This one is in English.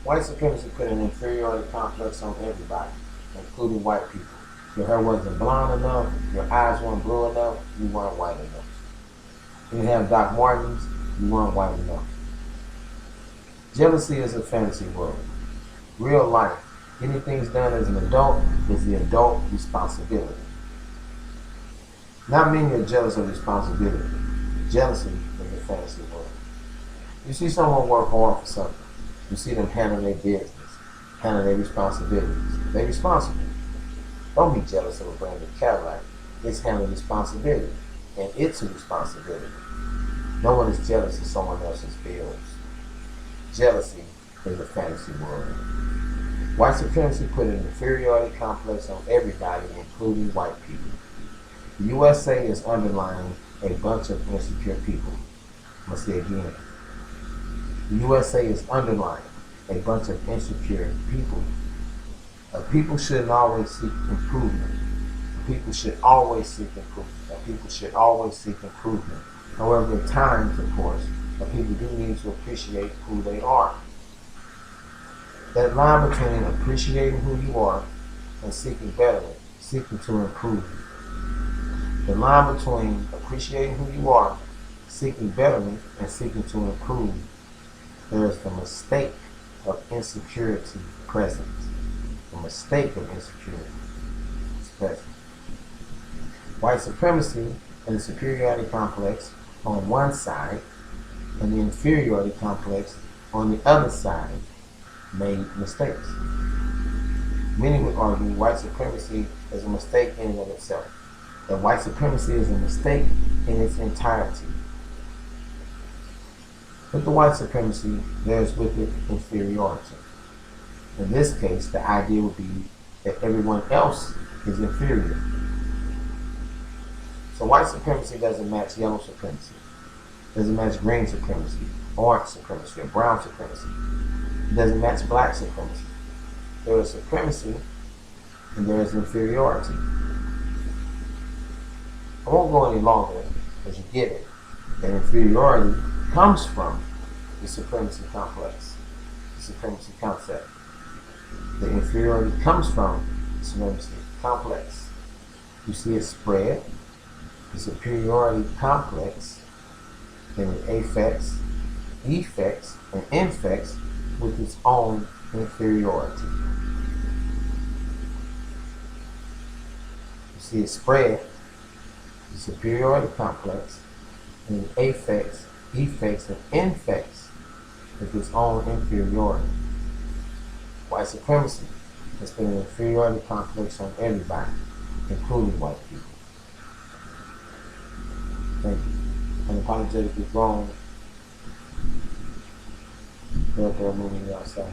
White supremacy put an inferiority complex on everybody, including white people. Your hair wasn't blonde enough, your eyes weren't blue enough, you weren't white enough. You didn't have Doc Martens, you weren't white enough. Jealousy is a fantasy world. Real life, getting things done as an adult is the adult responsibility. Not many are jealous of responsibility. Jealousy is a fantasy world. You see someone work hard for something. You see them handle their business, handle their responsibilities. They're responsible. Don't be jealous of a brand new CADILLAC. It's handling responsibility, and it's a responsibility. No one is jealous of someone else's bills. Jealousy is a fantasy world. White supremacy put an inferiority complex on everybody, including white people. The USA is underlying a bunch of insecure people. I'm going to say again. The USA is underlying a bunch of insecure people. People shouldn't always seek improvement. People should always seek improvement. People should always seek improvement. However, at times, of course, people do need to appreciate who they are. That line between appreciating who you are and seeking betterment, seeking to improve. The line between appreciating who you are, seeking betterment, and seeking to improve, there is the mistake of insecurity present. The mistake of insecurity is present. White supremacy and the superiority complex on one side and the inferiority complex on the other side made mistakes. Many would argue white supremacy is a mistake in and of itself. That white supremacy is a mistake in its entirety. With the white supremacy, there's with it inferiority. In this case, the idea would be that everyone else is inferior. So white supremacy doesn't match yellow supremacy, doesn't match green supremacy, orange supremacy, or brown supremacy. It doesn't match black supremacy. There is supremacy and there is inferiority. I won't go any longer because you get it. That inferiority comes from the supremacy complex, the supremacy concept. The inferiority comes from the supremacy complex. You see it spread. The superiority complex, then it affects, effects, and infects with its own inferiority. You see it spread, the superiority complex, and it affects, effects, and infects with its own inferiority. White supremacy has been an inferiority complex on everybody, including white people. Thank you. Unapologetically wrong. They're moving outside.